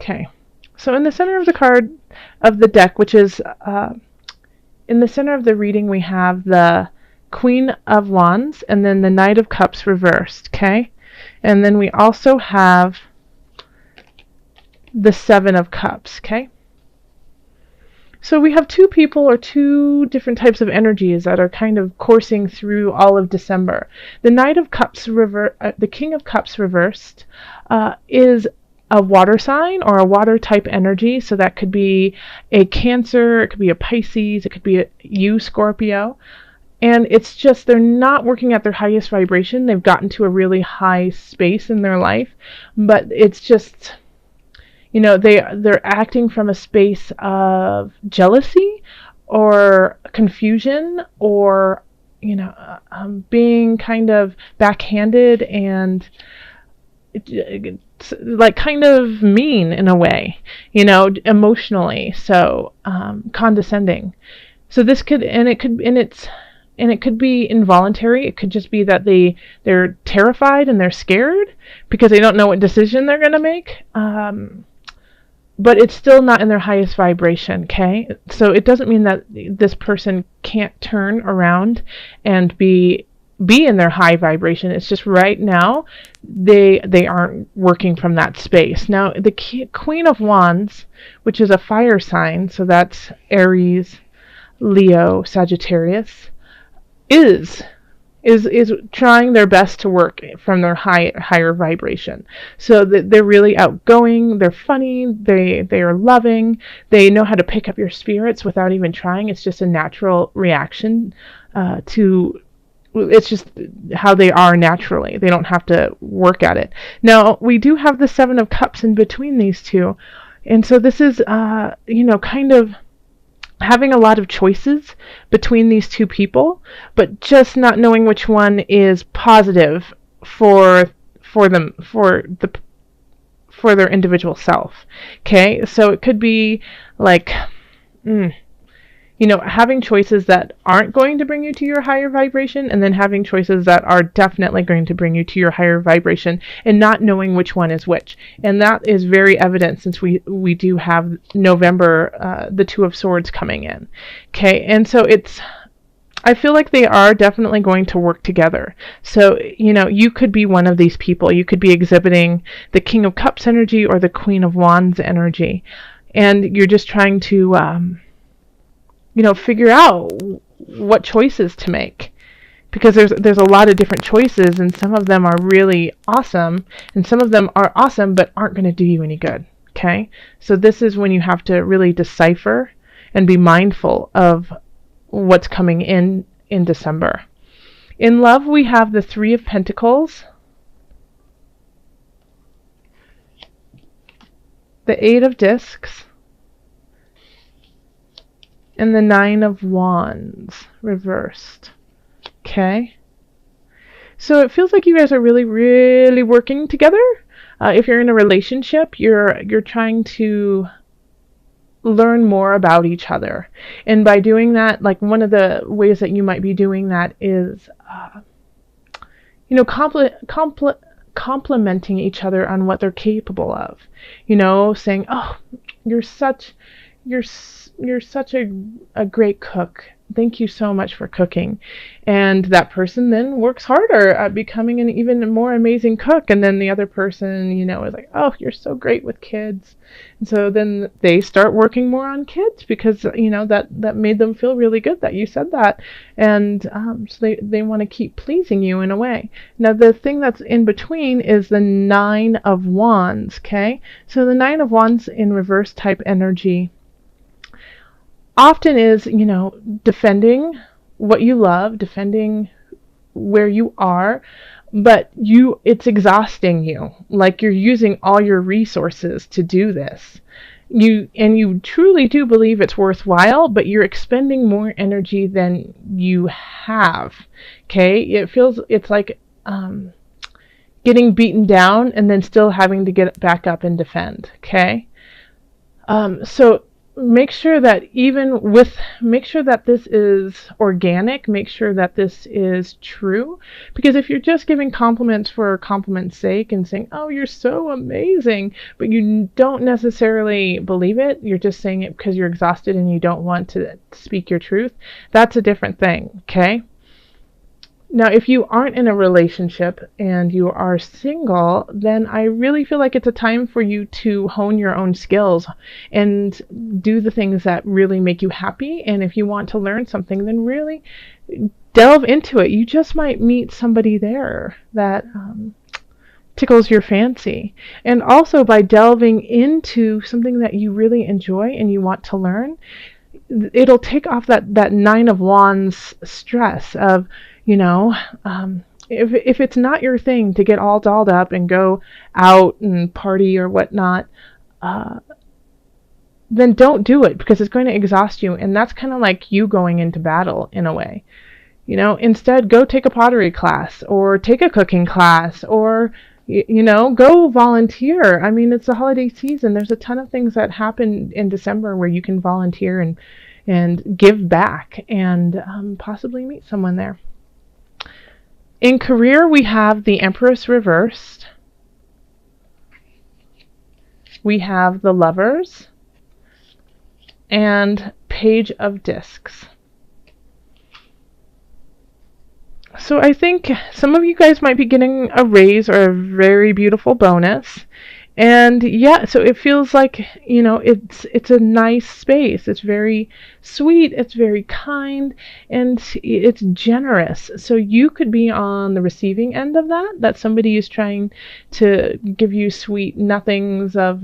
Okay. So in the center of the card of the deck, which is in the center of the reading, we have the Queen of Wands and then the Knight of Cups reversed, okay? And then we also have the Seven of Cups, okay? So we have two people or two different types of energies that are kind of coursing through all of December. The Knight of Cups the King of Cups reversed is a water sign or a water type energy. So that could be a Cancer, it could be a Pisces, it could be you, Scorpio. And it's just they're not working at their highest vibration. They've gotten to a really high space in their life, but it's just, you know, they're acting from a space of jealousy or confusion or, you know, being kind of backhanded and like kind of mean in a way, you know, emotionally. So condescending. So this could, and it could be involuntary. It could just be that they're terrified and they're scared because they don't know what decision they're going to make. But it's still not in their highest vibration, okay? So it doesn't mean that this person can't turn around and be in their high vibration. It's just right now they aren't working from that space. Now, the Queen of Wands, which is a fire sign, so that's Aries, Leo, Sagittarius, is trying their best to work from their higher vibration. So they're really outgoing, they're funny, they are loving, they know how to pick up your spirits without even trying. It's just a natural reaction it's just how they are naturally. They don't have to work at it. Now, we do have the Seven of Cups in between these two. And so this is, you know, kind of having a lot of choices between these two people, but just not knowing which one is positive for their individual self. Okay, so it could be like, you know, having choices that aren't going to bring you to your higher vibration, and then having choices that are definitely going to bring you to your higher vibration, and not knowing which one is which. And that is very evident since we do have November, the Two of Swords coming in. Okay, and so I feel like they are definitely going to work together. So, you know, you could be one of these people. You could be exhibiting the King of Cups energy or the Queen of Wands energy, and you're just trying to you know, figure out what choices to make, because there's a lot of different choices, and some of them are really awesome, and some of them are awesome but aren't going to do you any good. Okay, so this is when you have to really decipher and be mindful of what's coming in December. In love, we have the Three of Pentacles, the Eight of Discs, and the Nine of Wands reversed. Okay, so it feels like you guys are really, really working together. If you're in a relationship, you're trying to learn more about each other, and by doing that, like one of the ways that you might be doing that is, you know, complimenting each other on what they're capable of. You know, saying, "Oh, you're such a great cook. Thank you so much for cooking." And that person then works harder at becoming an even more amazing cook. And then the other person, you know, is like, "Oh, you're so great with kids." And so then they start working more on kids because, you know, that made them feel really good that you said that. And so they want to keep pleasing you in a way. Now, the thing that's in between is the Nine of Wands, okay? So the Nine of Wands in reverse type energy often is, you know, defending what you love, defending where you are, but it's exhausting you. Like you're using all your resources to do this. You truly do believe it's worthwhile, but you're expending more energy than you have. Okay? It's like getting beaten down and then still having to get back up and defend. Okay? So make sure that make sure that this is organic, make sure that this is true. Because if you're just giving compliments for compliment's sake and saying, oh, you're so amazing, but you don't necessarily believe it, you're just saying it because you're exhausted and you don't want to speak your truth, that's a different thing, okay? Now, if you aren't in a relationship and you are single, then I really feel like it's a time for you to hone your own skills and do the things that really make you happy. And if you want to learn something, then really delve into it. You just might meet somebody there that tickles your fancy. And also, by delving into something that you really enjoy and you want to learn, it'll take off that Nine of Wands stress of, if it's not your thing to get all dolled up and go out and party or whatnot, then don't do it, because it's going to exhaust you. And that's kind of like you going into battle in a way. Instead, go take a pottery class or take a cooking class, or go volunteer. I mean, it's the holiday season. There's a ton of things that happen in December where you can volunteer and give back and possibly meet someone there. In career, we have the Empress reversed. We have the Lovers and Page of Discs. So I think some of you guys might be getting a raise or a very beautiful bonus. And yeah, so it feels like, it's a nice space. It's very sweet, it's very kind, and it's generous. So you could be on the receiving end of that somebody is trying to give you sweet nothings of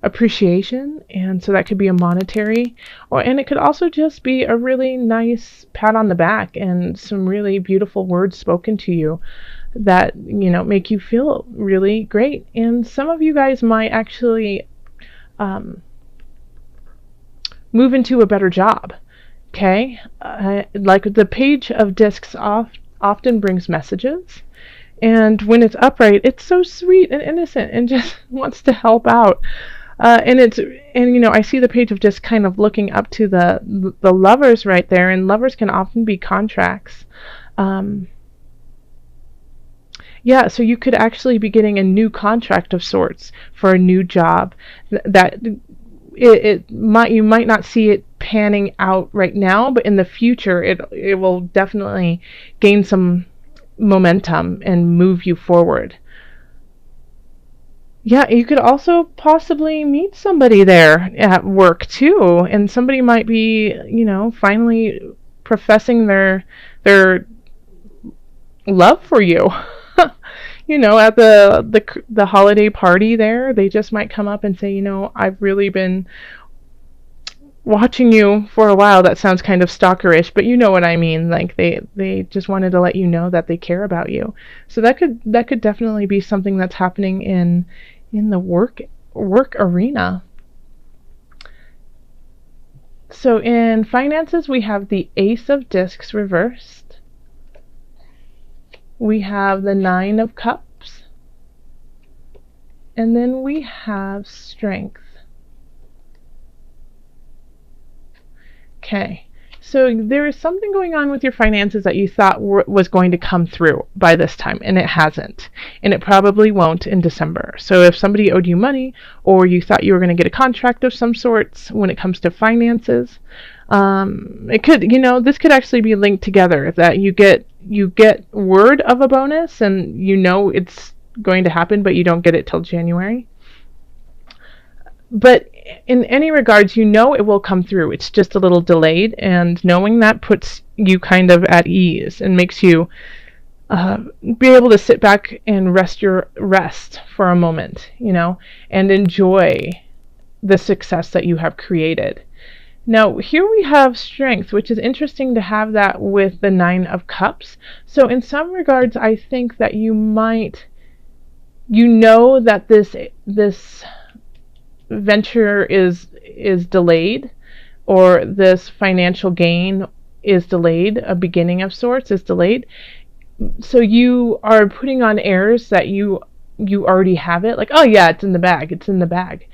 appreciation. And so that could be a monetary, and it could also just be a really nice pat on the back and some really beautiful words spoken to you that make you feel really great. And some of you guys might actually move into a better job. Okay, like the Page of Discs often brings messages, and when it's upright, it's so sweet and innocent and just wants to help out. And I see the Page of Discs kind of looking up to the Lovers right there, and Lovers can often be contracts. Yeah, so you could actually be getting a new contract of sorts for a new job. That you might not see it panning out right now, but in the future it will definitely gain some momentum and move you forward. Yeah, you could also possibly meet somebody there at work too, and somebody might be, finally professing their love for you. At the holiday party there, they just might come up and say, I've really been watching you for a while. That sounds kind of stalkerish, but you know what I mean. Like they just wanted to let you know that they care about you. So that could definitely be something that's happening in the work arena. So in finances, we have the Ace of Discs reversed. We have the Nine of Cups, and then we have Strength. Okay, so there is something going on with your finances that you thought was going to come through by this time, and it hasn't, and it probably won't in December. So if somebody owed you money, or you thought you were going to get a contract of some sorts when it comes to finances, it could, this could actually be linked together, that you get word of a bonus and it's going to happen, but you don't get it till January. But in any regards, it will come through. It's just a little delayed, and knowing that puts you kind of at ease and makes you be able to sit back and rest for a moment, and enjoy the success that you have created. Now, here we have Strength, which is interesting to have that with the Nine of Cups. So in some regards, I think that you might, that this venture is delayed, or this financial gain is delayed, a beginning of sorts is delayed. So you are putting on airs that you already have it, like, oh yeah, it's in the bag.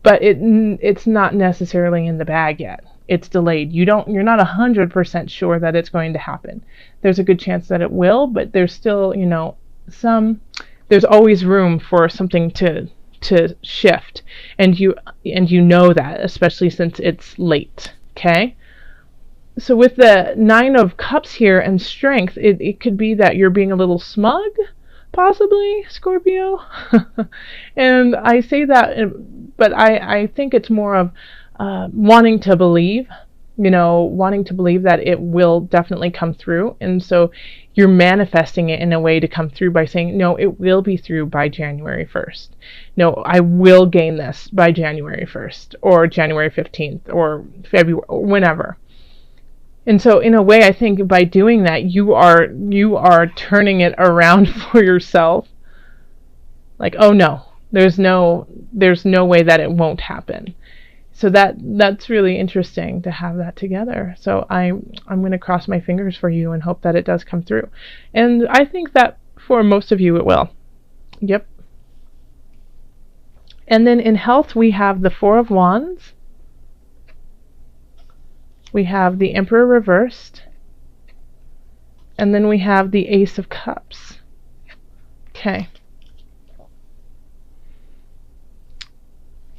but it's not necessarily in the bag yet. It's delayed. You're not 100% sure that it's going to happen. There's a good chance that it will, but there's still, there's always room for something to shift, and you know that, especially since it's late. Okay? So with the 9 of Cups here and strength, it could be that you're being a little smug, possibly, Scorpio. And I say that, but I think it's more of wanting to believe, wanting to believe that it will definitely come through. And so you're manifesting it in a way to come through by saying, no, it will be through by January 1st. No, I will gain this by January 1st or January 15th or February, or whenever. And so in a way, I think by doing that, you are turning it around for yourself. Like, oh no, there's no way that it won't happen. So that's really interesting to have that together. So I'm going to cross my fingers for you and hope that it does come through. And I think that for most of you it will. Yep. And then in health, we have the 4 of Wands. We have the Emperor reversed. And then we have the Ace of Cups. Okay.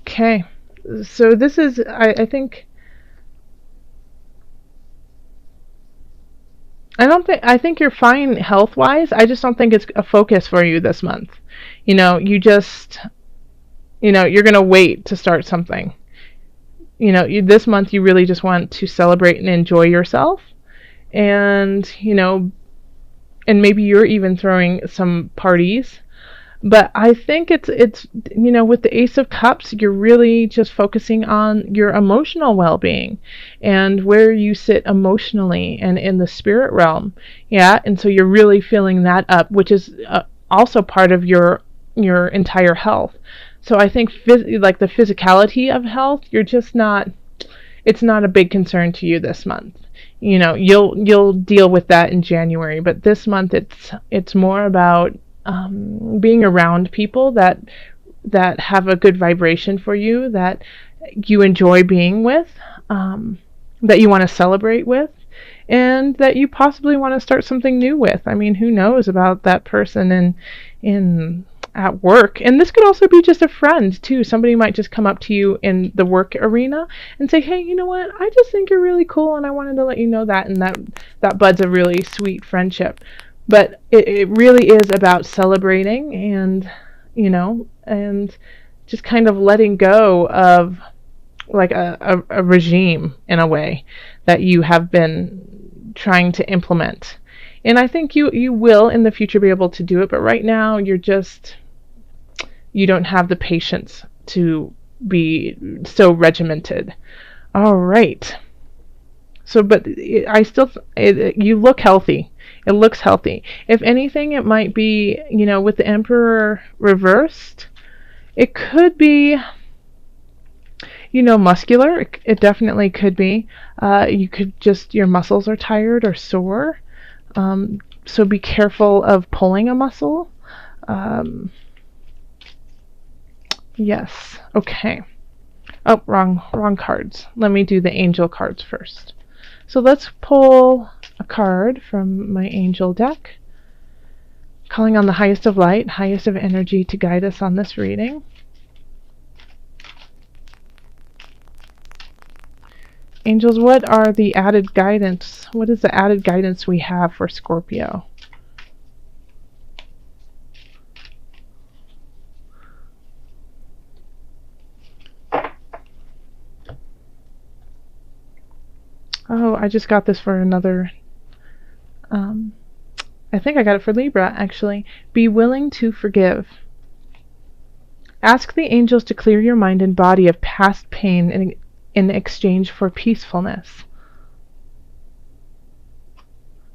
Okay. So this is, I think, I think you're fine health-wise. I just don't think it's a focus for you this month. You just, you're going to wait to start something. This month you really just want to celebrate and enjoy yourself. And, and maybe you're even throwing some parties. But I think it's with the Ace of Cups, you're really just focusing on your emotional well-being and where you sit emotionally and in the spirit realm. Yeah, and so you're really filling that up, which is also part of your entire health. So I think like the physicality of health, you're just not, it's not a big concern to you this month. You'll deal with that in January, but this month it's more about being around people that have a good vibration for you, that you enjoy being with, that you want to celebrate with, and that you possibly want to start something new with. I mean, who knows about that person in at work? And this could also be just a friend too. Somebody might just come up to you in the work arena and say, hey, you know what? I just think you're really cool, and I wanted to let you know that, and that buds a really sweet friendship. But it really is about celebrating and, and just kind of letting go of like a regime in a way that you have been trying to implement. And I think you will in the future be able to do it, but right now you don't have the patience to be so regimented. All right. So, but you look healthy. It looks healthy. If anything, it might be, with the Emperor reversed, it could be, muscular. It definitely could be. You could just, your muscles are tired or sore. So be careful of pulling a muscle. Yes. Okay. Oh, wrong cards. Let me do the angel cards first. So let's pull a card from my angel deck, calling on the highest of light, highest of energy to guide us on this reading. Angels, what are the added guidance? What is the added guidance we have for Scorpio? Oh, I just got this for another, I think I got it for Libra, actually. Be willing to forgive. Ask the angels to clear your mind and body of past pain in exchange for peacefulness.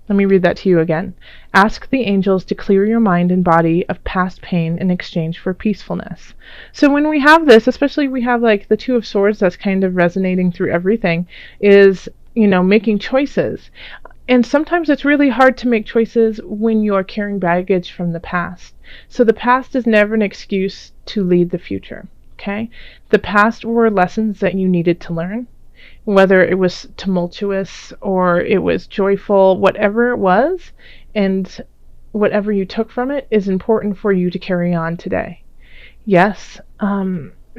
Let me read that to you again. Ask the angels to clear your mind and body of past pain in exchange for peacefulness. So when we have this, especially we have like the Two of Swords that's kind of resonating through everything, is making choices. And sometimes it's really hard to make choices when you're carrying baggage from the past. So the past is never an excuse to lead the future. okay? The past were lessons that you needed to learn, whether it was tumultuous or it was joyful, whatever it was, and whatever you took from it is important for you to carry on today. Yes.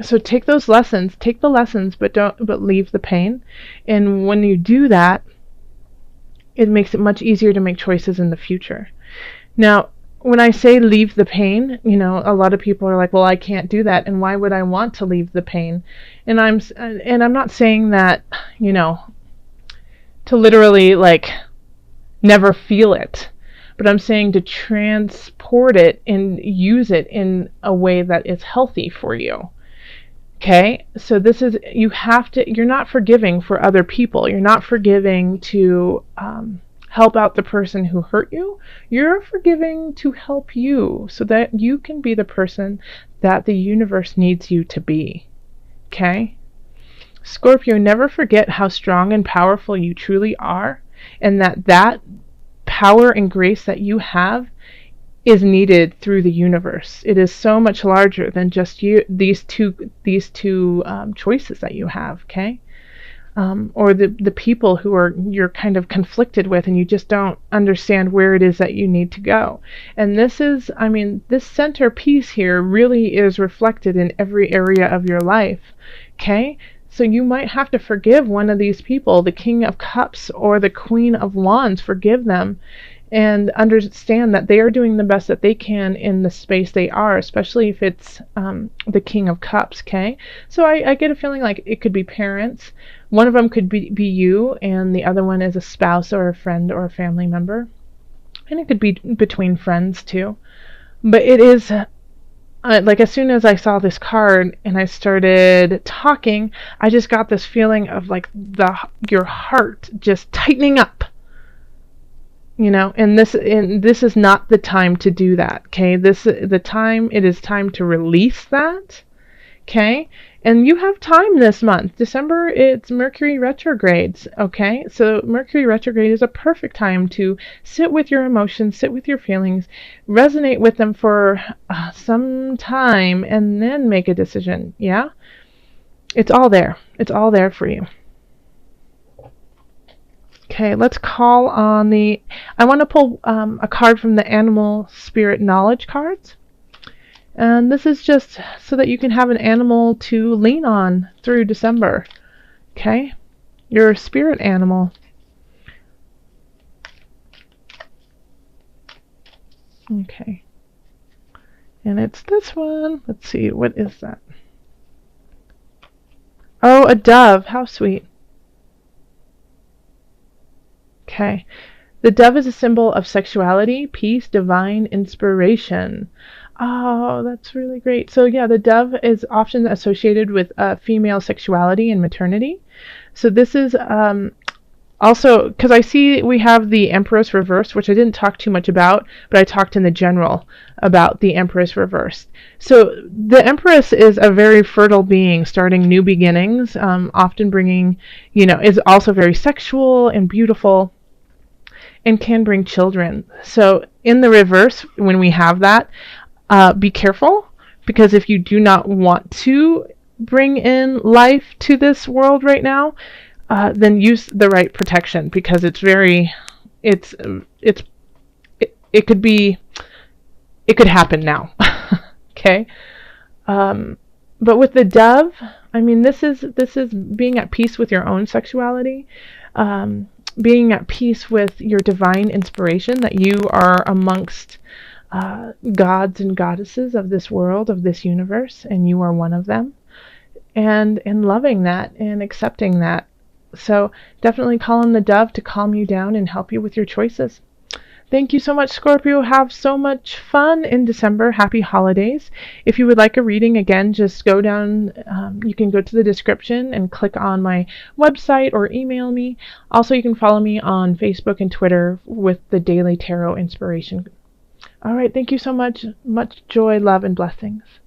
So take those lessons, take the lessons, but leave the pain. And when you do that, it makes it much easier to make choices in the future. Now, when I say leave the pain, a lot of people are like, well, I can't do that, and why would I want to leave the pain? And I'm not saying that, to literally like never feel it, but I'm saying to transport it and use it in a way that is healthy for you. Okay, so you're not forgiving for other people. You're not forgiving to help out the person who hurt you. You're forgiving to help you so that you can be the person that the universe needs you to be. Okay? Scorpio, never forget how strong and powerful you truly are, and that power and grace that you have is needed through the universe. It is so much larger than just these two choices that you have, okay? Or the people you're kind of conflicted with, and you just don't understand where it is that you need to go. And this centerpiece here really is reflected in every area of your life, okay? So you might have to forgive one of these people, the King of Cups or the Queen of Wands. Forgive them and understand that they are doing the best that they can in the space they are, especially if it's the King of Cups, okay? So I get a feeling like it could be parents. One of them could be you, and the other one is a spouse or a friend or a family member. And it could be between friends too. But it is, like, as soon as I saw this card and I started talking, I just got this feeling of like your heart just tightening up. And this is not the time to do that, okay? It is time to release that, okay? And you have time this month. December, it's Mercury retrogrades, okay? So Mercury retrograde is a perfect time to sit with your emotions, sit with your feelings, resonate with them for some time, and then make a decision, yeah? It's all there. It's all there for you. Okay, let's call on I want to pull a card from the Animal Spirit Knowledge cards. And this is just so that you can have an animal to lean on through December. Okay? Your spirit animal. Okay. And it's this one. Let's see, what is that? Oh, a dove. How sweet. Okay. The dove is a symbol of sexuality, peace, divine inspiration. Oh, that's really great. So yeah, the dove is often associated with female sexuality and maternity. So this is also, because I see we have the Empress reversed, which I didn't talk too much about, but I talked in the general about the Empress reversed. So the Empress is a very fertile being, starting new beginnings, often bringing, is also very sexual and beautiful, and can bring children. So in the reverse, when we have that, be careful, because if you do not want to bring in life to this world right now, then use the right protection, because it could happen now. Okay. But with the dove, this is being at peace with your own sexuality, being at peace with your divine inspiration, that you are amongst gods and goddesses of this world, of this universe, and you are one of them, and loving that and accepting that. So definitely call on the dove to calm you down and help you with your choices. Thank you so much, Scorpio. Have so much fun in December. Happy holidays. If you would like a reading, again, just go down, you can go to the description and click on my website or email me. Also, you can follow me on Facebook and Twitter with the Daily Tarot Inspiration. All right, thank you so much. Much joy, love, and blessings.